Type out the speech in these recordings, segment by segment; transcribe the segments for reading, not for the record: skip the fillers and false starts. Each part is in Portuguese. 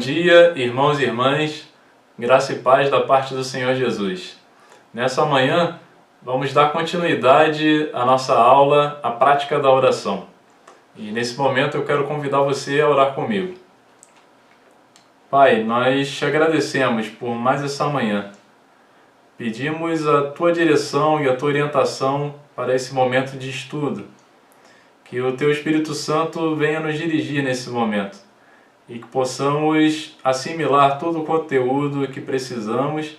dia, irmãos e irmãs, graça e paz da parte do Senhor Jesus. Nessa manhã, vamos dar continuidade à nossa aula, a prática da oração. E nesse momento eu quero convidar você a orar comigo. Pai, nós te agradecemos por mais essa manhã. Pedimos a Tua direção e a Tua orientação para esse momento de estudo. Que o Teu Espírito Santo venha nos dirigir nesse momento. E que possamos assimilar todo o conteúdo que precisamos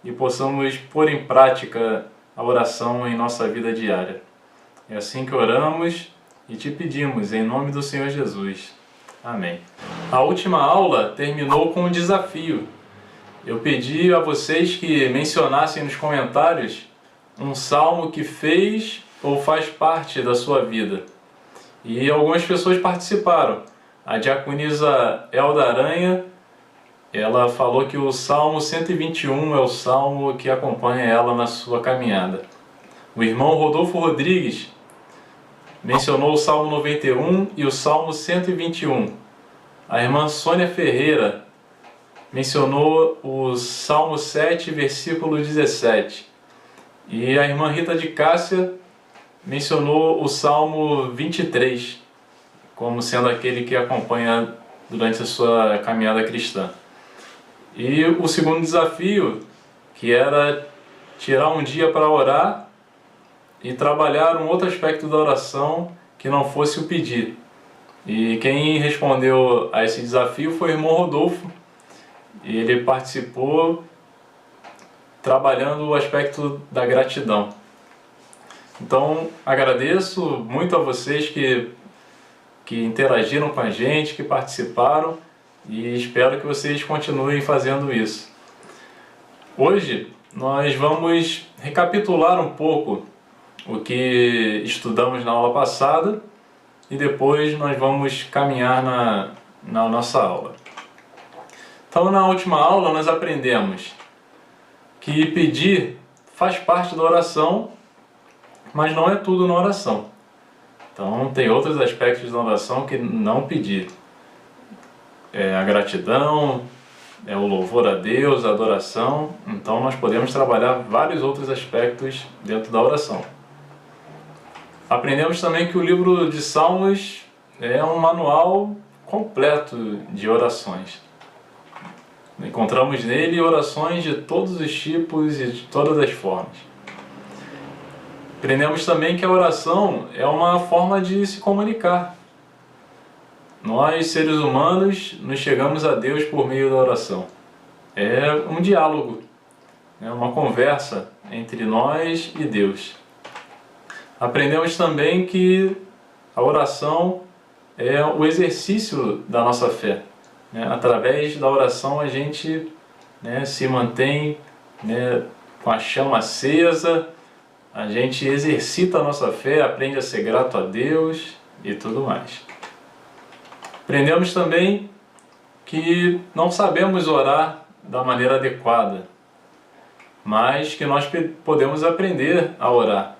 e possamos pôr em prática a oração em nossa vida diária. É assim que oramos e te pedimos, em nome do Senhor Jesus. Amém. A última aula terminou com um desafio. Eu pedi a vocês que mencionassem nos comentários um salmo que fez ou faz parte da sua vida. E algumas pessoas participaram. A diaconisa Elda Aranha, ela falou que o Salmo 121 é o salmo que acompanha ela na sua caminhada. O irmão Rodolfo Rodrigues mencionou o Salmo 91 e o Salmo 121. A irmã Sônia Ferreira mencionou o Salmo 7, versículo 17. E a irmã Rita de Cássia mencionou o Salmo 23. Como sendo aquele que acompanha durante a sua caminhada cristã. E o segundo desafio, que era tirar um dia para orar e trabalhar um outro aspecto da oração que não fosse o pedir. E quem respondeu a esse desafio foi o irmão Rodolfo. Ele participou trabalhando o aspecto da gratidão. Então, agradeço muito a vocês que interagiram com a gente, que participaram, e espero que vocês continuem fazendo isso. Hoje nós vamos recapitular um pouco o que estudamos na aula passada e depois nós vamos caminhar na nossa aula. Então, na última aula nós aprendemos que pedir faz parte da oração, mas não é tudo na oração. Então, tem outros aspectos da oração que não pedir. É a gratidão, é o louvor a Deus, a adoração. Então, nós podemos trabalhar vários outros aspectos dentro da oração. Aprendemos também que o livro de Salmos é um manual completo de orações. Encontramos nele orações de todos os tipos e de todas as formas. Aprendemos também que a oração é uma forma de se comunicar. Nós, seres humanos, nos chegamos a Deus por meio da oração. É um diálogo, é uma conversa entre nós e Deus. Aprendemos também que a oração é o exercício da nossa fé. Através da oração a gente se mantém com a chama acesa. A gente exercita a nossa fé, aprende a ser grato a Deus e tudo mais. Aprendemos também que não sabemos orar da maneira adequada, mas que nós podemos aprender a orar.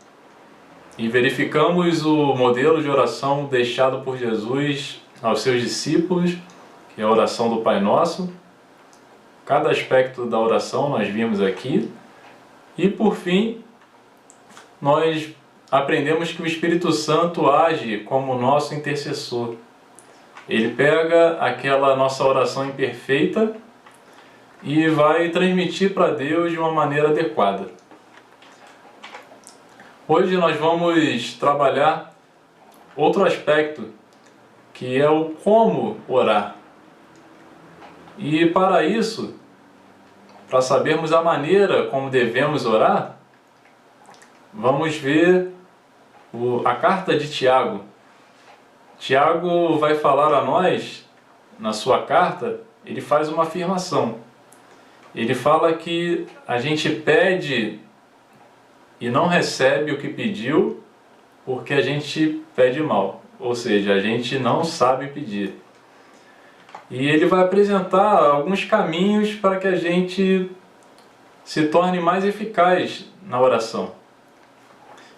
E verificamos o modelo de oração deixado por Jesus aos seus discípulos, que é a oração do Pai Nosso. Cada aspecto da oração nós vimos aqui. E por fim, nós aprendemos que o Espírito Santo age como nosso intercessor. Ele pega aquela nossa oração imperfeita e vai transmitir para Deus de uma maneira adequada. Hoje nós vamos trabalhar outro aspecto, que é o como orar. E para isso, para sabermos a maneira como devemos orar, vamos ver a carta de Tiago. Tiago vai falar a nós, na sua carta, ele faz uma afirmação. Ele fala que a gente pede e não recebe o que pediu porque a gente pede mal. Ou seja, a gente não sabe pedir. E ele vai apresentar alguns caminhos para que a gente se torne mais eficaz na oração.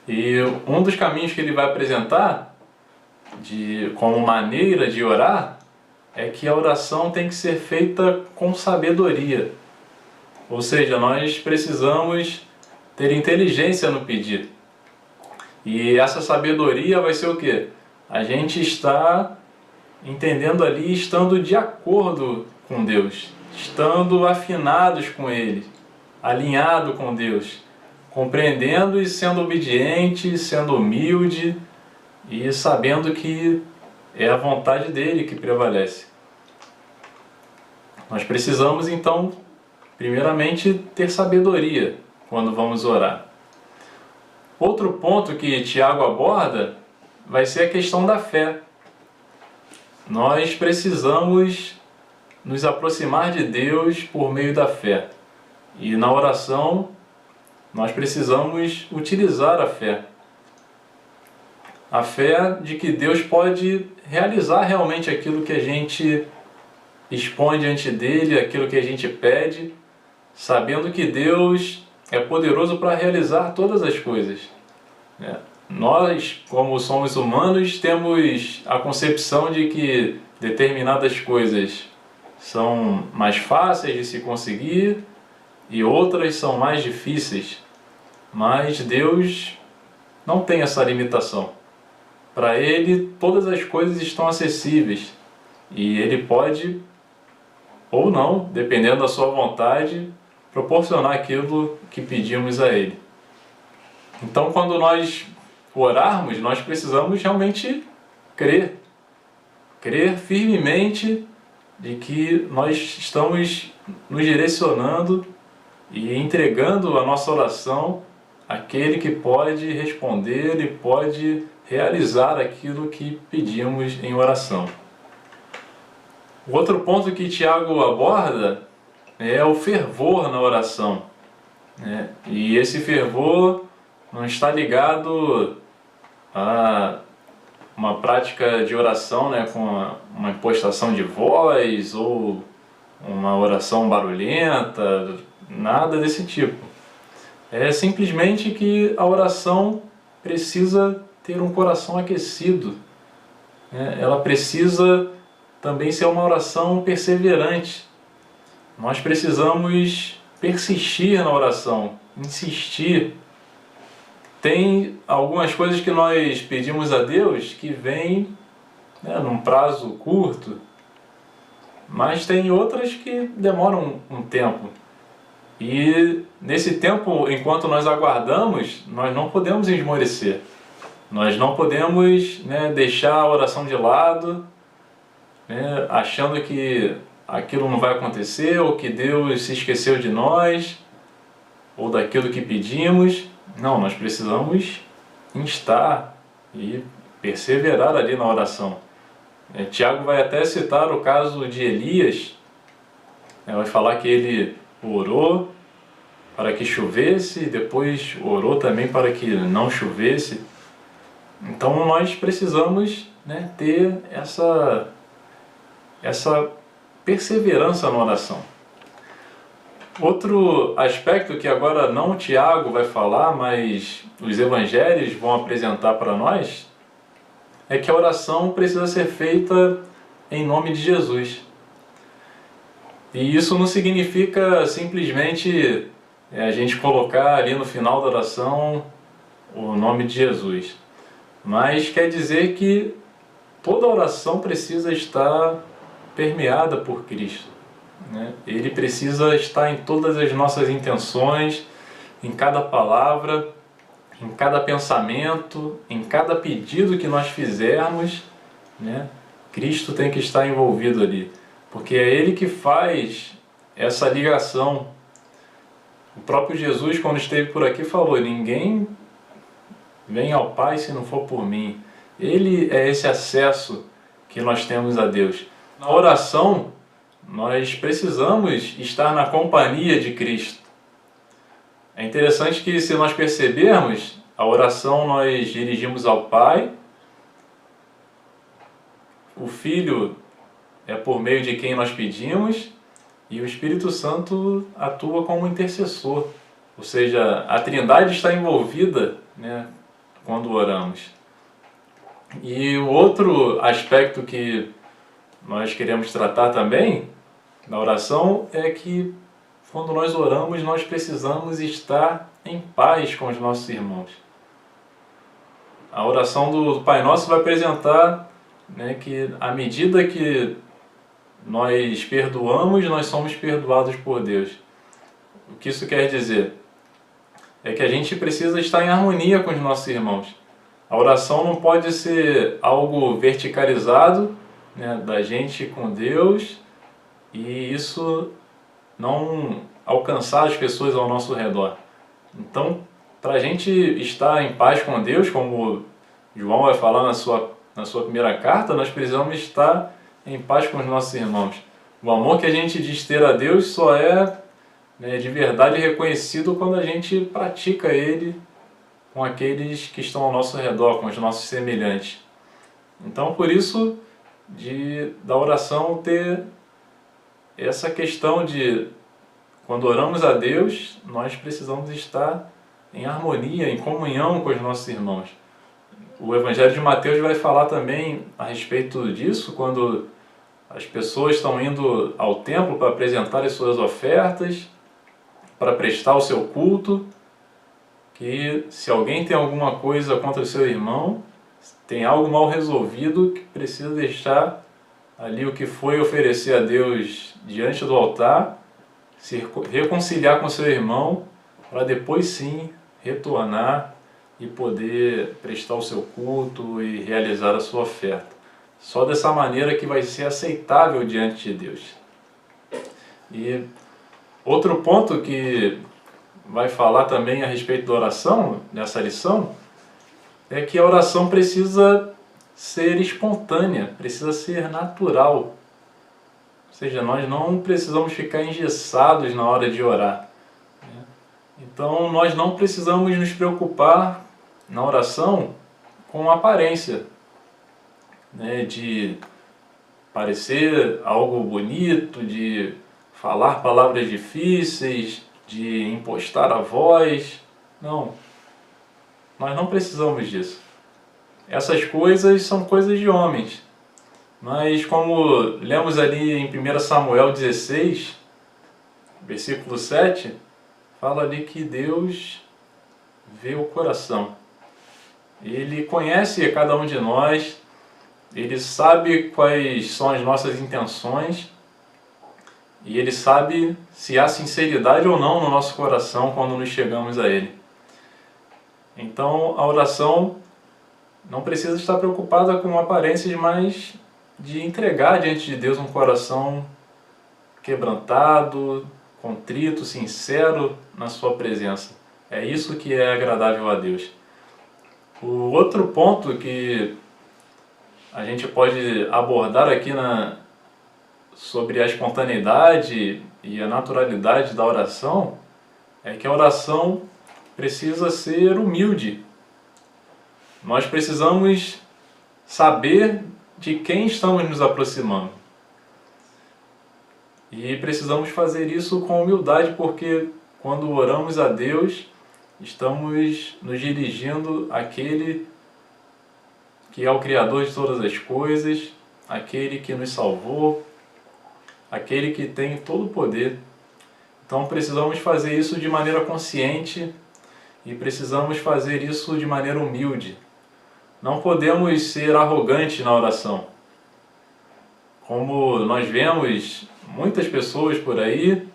E um dos caminhos que ele vai apresentar como maneira de orar é que a oração tem que ser feita com sabedoria. Ou seja, nós precisamos ter inteligência no pedir. E essa sabedoria vai ser o quê? A gente está entendendo ali, estando de acordo com Deus, estando afinados com Ele, alinhado com Deus, compreendendo e sendo obediente, sendo humilde e sabendo que é a vontade dele que prevalece. Nós precisamos então, primeiramente, ter sabedoria quando vamos orar. Outro ponto que Tiago aborda vai ser a questão da fé. Nós precisamos nos aproximar de Deus por meio da fé. E na oração, nós precisamos utilizar a fé. A fé de que Deus pode realizar realmente aquilo que a gente expõe diante dele, aquilo que a gente pede, sabendo que Deus é poderoso para realizar todas as coisas. Nós, como somos humanos, temos a concepção de que determinadas coisas são mais fáceis de se conseguir e outras são mais difíceis. Mas Deus não tem essa limitação. Para Ele, todas as coisas estão acessíveis e Ele pode, ou não, dependendo da sua vontade, proporcionar aquilo que pedimos a Ele. Então, quando nós orarmos, nós precisamos realmente crer firmemente de que nós estamos nos direcionando e entregando a nossa oração àquele que pode responder e pode realizar aquilo que pedimos em oração. O outro ponto que Tiago aborda é o fervor na oração. E esse fervor não está ligado a uma prática de oração, com uma impostação de voz ou uma oração barulhenta, nada desse tipo. É simplesmente que a oração precisa ter um coração aquecido. Ela precisa também ser uma oração perseverante. Nós precisamos persistir na oração, insistir. Tem algumas coisas que nós pedimos a Deus que vêm num prazo curto, mas tem outras que demoram um tempo. E nesse tempo, enquanto nós aguardamos, nós não podemos esmorecer. Nós não podemos deixar a oração de lado, achando que aquilo não vai acontecer, ou que Deus se esqueceu de nós, ou daquilo que pedimos. Não, nós precisamos instar e perseverar ali na oração. Tiago vai até citar o caso de Elias, vai falar que ele orou para que chovesse, e depois orou também para que não chovesse. Então nós precisamos ter essa perseverança na oração. Outro aspecto que agora não o Tiago vai falar, mas os evangelhos vão apresentar para nós, é que a oração precisa ser feita em nome de Jesus. E isso não significa simplesmente a gente colocar ali no final da oração o nome de Jesus. Mas quer dizer que toda oração precisa estar permeada por Cristo. Ele precisa estar em todas as nossas intenções, em cada palavra, em cada pensamento, em cada pedido que nós fizermos. Cristo tem que estar envolvido ali, porque é Ele que faz essa ligação. O próprio Jesus, quando esteve por aqui, falou: ninguém vem ao Pai se não for por mim. Ele é esse acesso que nós temos a Deus. Na oração, nós precisamos estar na companhia de Cristo. É interessante que, se nós percebermos, a oração nós dirigimos ao Pai, o Filho é por meio de quem nós pedimos, e o Espírito Santo atua como intercessor. Ou seja, a Trindade está envolvida quando oramos. E o outro aspecto que nós queremos tratar também na oração é que quando nós oramos, nós precisamos estar em paz com os nossos irmãos. A oração do Pai Nosso vai apresentar, né, que à medida que nós perdoamos, nós somos perdoados por Deus. O que isso quer dizer? É que a gente precisa estar em harmonia com os nossos irmãos. A oração não pode ser algo verticalizado, né, da gente com Deus, e isso não alcançar as pessoas ao nosso redor. Então, para a gente estar em paz com Deus, como João vai falar na sua primeira carta, nós precisamos estar em paz com os nossos irmãos. O amor que a gente diz ter a Deus só é, né, de verdade reconhecido quando a gente pratica ele com aqueles que estão ao nosso redor, com os nossos semelhantes. Então, por isso, da oração ter essa questão de, quando oramos a Deus, nós precisamos estar em harmonia, em comunhão com os nossos irmãos. O Evangelho de Mateus vai falar também a respeito disso, quando as pessoas estão indo ao templo para apresentar as suas ofertas, para prestar o seu culto, que se alguém tem alguma coisa contra o seu irmão, tem algo mal resolvido, que precisa deixar ali o que foi oferecer a Deus diante do altar, se reconciliar com seu irmão, para depois sim retornar e poder prestar o seu culto e realizar a sua oferta. Só dessa maneira que vai ser aceitável diante de Deus. E outro ponto que vai falar também a respeito da oração, nessa lição, é que a oração precisa ser espontânea, precisa ser natural. Ou seja, nós não precisamos ficar engessados na hora de orar. Então, nós não precisamos nos preocupar na oração com aparência, né, de parecer algo bonito, de falar palavras difíceis, de impostar a voz. Não, nós não precisamos disso. Essas coisas são coisas de homens. Mas como lemos ali em 1 Samuel 16, versículo 7, fala ali que Deus vê o coração. Ele conhece cada um de nós, Ele sabe quais são as nossas intenções e Ele sabe se há sinceridade ou não no nosso coração quando nos chegamos a Ele. Então a oração não precisa estar preocupada com aparências, mas de entregar diante de Deus um coração quebrantado, contrito, sincero na sua presença. É isso que é agradável a Deus. O outro ponto que a gente pode abordar aqui sobre a espontaneidade e a naturalidade da oração é que a oração precisa ser humilde. Nós precisamos saber de quem estamos nos aproximando. E precisamos fazer isso com humildade, porque quando oramos a Deus, estamos nos dirigindo àquele que é o Criador de todas as coisas, aquele que nos salvou, aquele que tem todo o poder. Então precisamos fazer isso de maneira consciente e precisamos fazer isso de maneira humilde. Não podemos ser arrogantes na oração. Como nós vemos muitas pessoas por aí,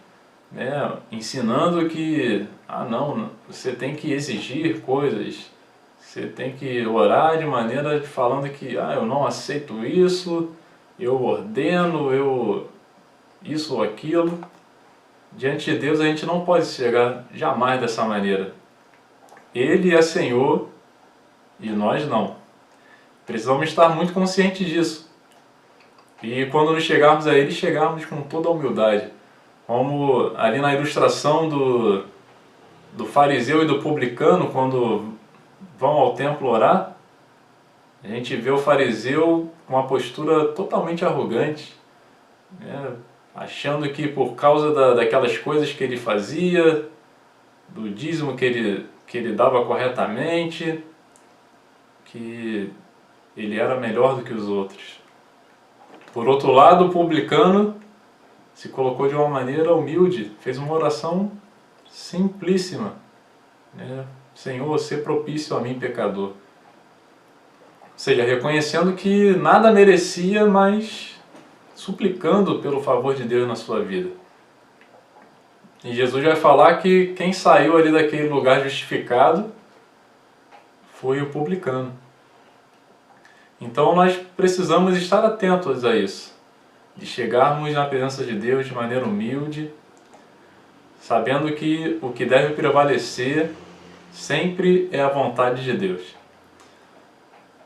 né, ensinando que não, você tem que exigir coisas, você tem que orar de maneira falando que eu não aceito isso, eu ordeno, isso ou aquilo. Diante de Deus a gente não pode chegar jamais dessa maneira. Ele é Senhor e nós não. Precisamos estar muito conscientes disso. E quando nos chegarmos a Ele, chegarmos com toda a humildade. Como ali na ilustração do fariseu e do publicano, quando vão ao templo orar, a gente vê o fariseu com uma postura totalmente arrogante, né, achando que por causa daquelas coisas que ele fazia, do dízimo que ele dava corretamente, que ele era melhor do que os outros. Por outro lado, o publicano se colocou de uma maneira humilde, fez uma oração simplíssima, né? Senhor, sê propício a mim, pecador. Ou seja, reconhecendo que nada merecia, mas suplicando pelo favor de Deus na sua vida. E Jesus vai falar que quem saiu ali daquele lugar justificado foi o publicano. Então nós precisamos estar atentos a isso, de chegarmos na presença de Deus de maneira humilde, sabendo que o que deve prevalecer sempre é a vontade de Deus.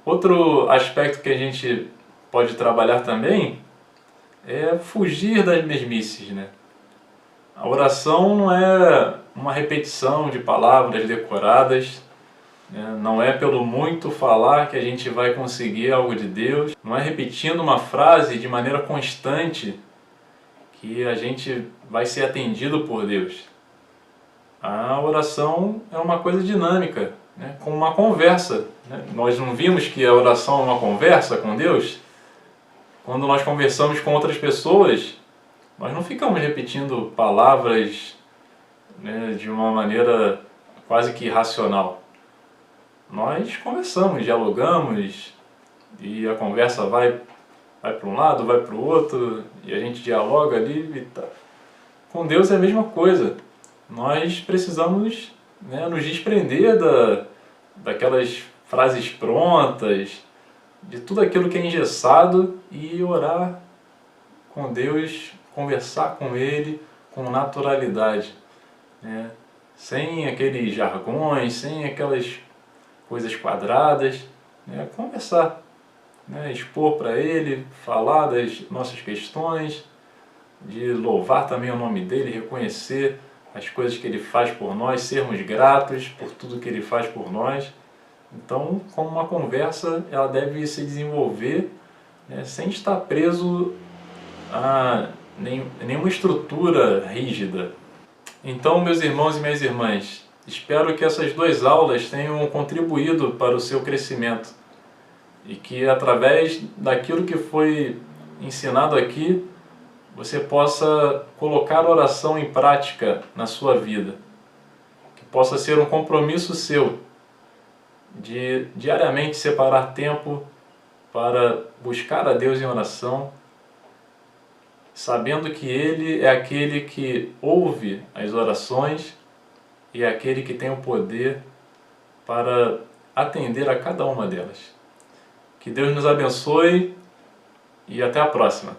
Outro aspecto que a gente pode trabalhar também é fugir das mesmices, né? A oração não é uma repetição de palavras decoradas, né? Não é pelo muito falar que a gente vai conseguir algo de Deus, não é repetindo uma frase de maneira constante que a gente vai ser atendido por Deus. A oração é uma coisa dinâmica, né? Como uma conversa, né? Nós não vimos que a oração é uma conversa com Deus? Quando nós conversamos com outras pessoas, nós não ficamos repetindo palavras, né, de uma maneira quase que irracional. Nós conversamos, dialogamos, e a conversa vai para um lado, vai para o outro, e a gente dialoga ali. E tá. Com Deus é a mesma coisa. Nós precisamos, né, nos desprender daquelas frases prontas, de tudo aquilo que é engessado, e orar com Deus, conversar com Ele com naturalidade, né? Sem aqueles jargões, sem aquelas coisas quadradas, né? Conversar, né? Expor para Ele, falar das nossas questões, de louvar também o nome dEle, reconhecer as coisas que Ele faz por nós, sermos gratos por tudo que Ele faz por nós. Então, como uma conversa, ela deve se desenvolver, né, sem estar preso a nenhuma estrutura rígida. Então, meus irmãos e minhas irmãs, espero que essas 2 aulas tenham contribuído para o seu crescimento e que, através daquilo que foi ensinado aqui, você possa colocar a oração em prática na sua vida, que possa ser um compromisso seu de diariamente separar tempo para buscar a Deus em oração, sabendo que Ele é aquele que ouve as orações e é aquele que tem o poder para atender a cada uma delas. Que Deus nos abençoe e até a próxima.